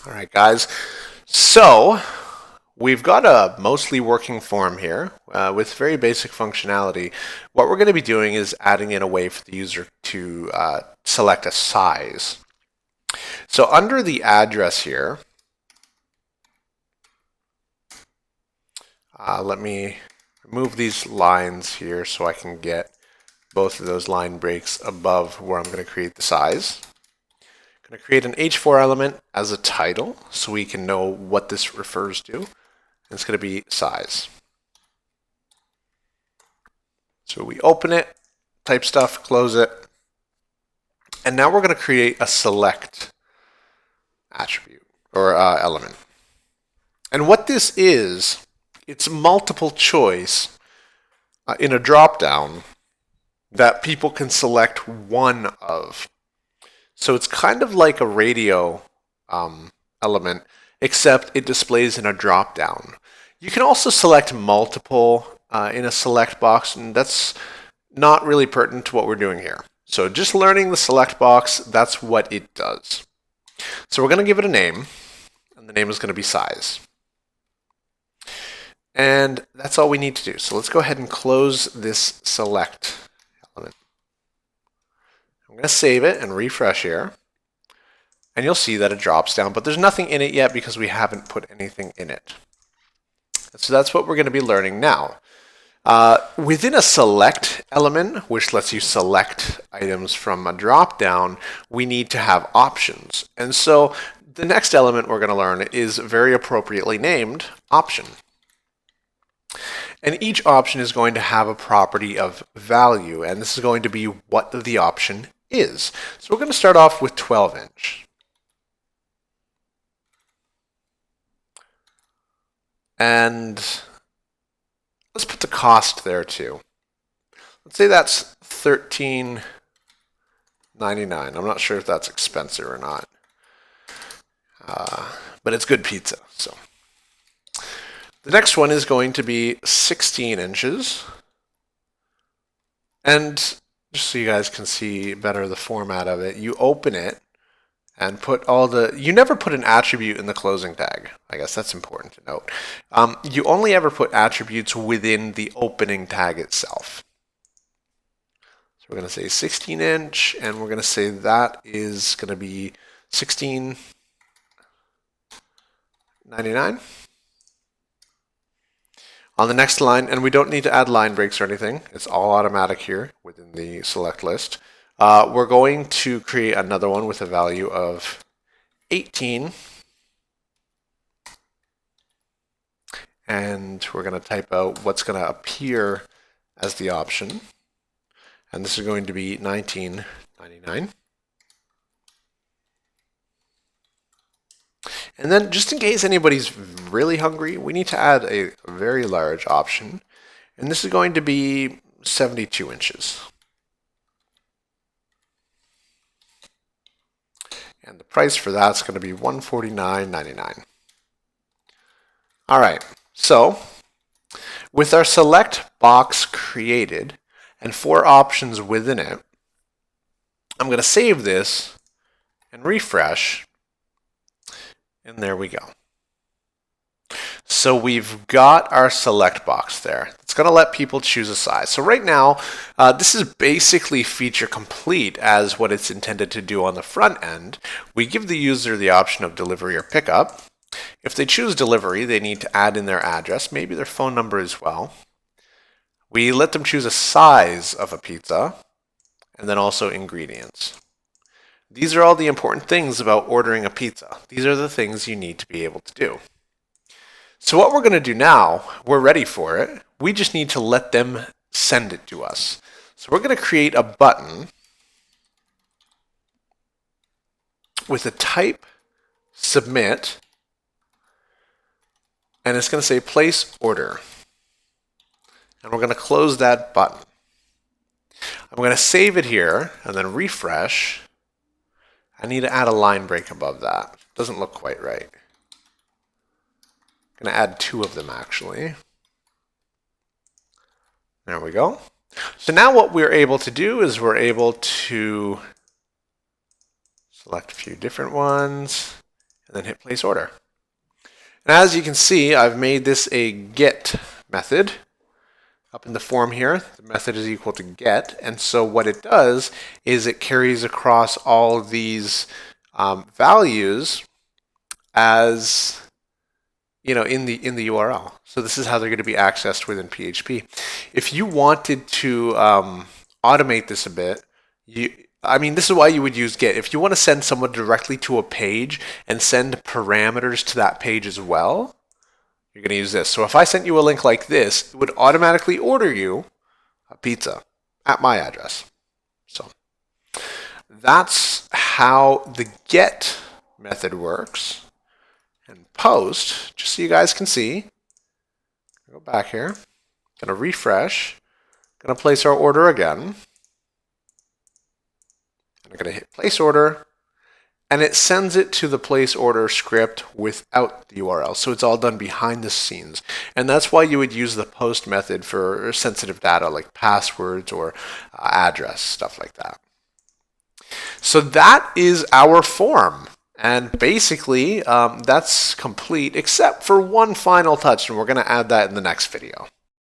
All right, guys. So we've got a mostly working form here with very basic functionality. What we're going to be doing is adding in a way for the user to select a size. So under the address here, let me remove these lines here so I can get both of those line breaks above where I'm going to create the size. I'm going to create an H4 element as a title so we can know what this refers to. It's going to be size. So we open it, type stuff, close it, and now we're going to create a select attribute or element. And what this is, it's multiple choice in a dropdown that people can select one of. So it's kind of like a radio element, except it displays in a dropdown. You can also select multiple in a select box, and that's not really pertinent to what we're doing here. So just learning the select box, that's what it does. So we're going to give it a name, and the name is going to be size. And that's all we need to do. So let's go ahead and close this select element. I'm going to save it and refresh here. And you'll see that it drops down, but there's nothing in it yet because we haven't put anything in it. So that's what we're going to be learning now. Within a select element, which lets you select items from a drop-down, we need to have options. And so the next element we're going to learn is very appropriately named option. And each option is going to have a property of value, and this is going to be what the option is. So we're going to start off with 12-inch. And let's put the cost there too. Let's say that's $13.99. I'm not sure if that's expensive or not, but it's good pizza. So the next one is going to be 16 inches. And just so you guys can see better the format of it, you open it and put all the, you never put an attribute in the closing tag. I guess that's important to note. You only ever put attributes within the opening tag itself. So we're going to say 16 inch, and we're going to say that is going to be $16.99. On the next line, and we don't need to add line breaks or anything. It's all automatic here within the select list. We're going to create another one with a value of 18. And we're going to type out what's going to appear as the option. And this is going to be $19.99. And then just in case anybody's really hungry, we need to add a very large option. And this is going to be 72 inches. And the price for that's going to be $149.99. All right, so with our select box created and 4 options within it, I'm going to save this and refresh, and there we go. So we've got our select box there. It's going to let people choose a size. So right now, this is basically feature complete as what it's intended to do on the front end. We give the user the option of delivery or pickup. If they choose delivery, they need to add in their address, maybe their phone number as well. We let them choose a size of a pizza, and then also ingredients. These are all the important things about ordering a pizza. These are the things you need to be able to do. So what we're going to do now, we're ready for it. We just need to let them send it to us. So we're going to create a button with a type submit, and it's going to say place order. And we're going to close that button. I'm going to save it here and then refresh. I need to add a line break above that. Doesn't look quite right. I'm going to add 2 of them actually. There we go. So now what we're able to do is we're able to select a few different ones and then hit place order. And as you can see, I've made this a get method. Up in the form here, the method is equal to get, and so what it does is it carries across all of these values as in the URL. So this is how they're going to be accessed within PHP. If you wanted to automate this a bit, this is why you would use get. If you want to send someone directly to a page and send parameters to that page as well, you're going to use this. So if I sent you a link like this, it would automatically order you a pizza at my address. So that's how the get method works. And post, just so you guys can see, go back here, going to refresh, going to place our order again. And I'm going to hit place order, and it sends it to the place order script without the URL. So it's all done behind the scenes. And that's why you would use the post method for sensitive data like passwords or address, stuff like that. So that is our form. And basically, that's complete, except for one final touch, and we're going to add that in the next video.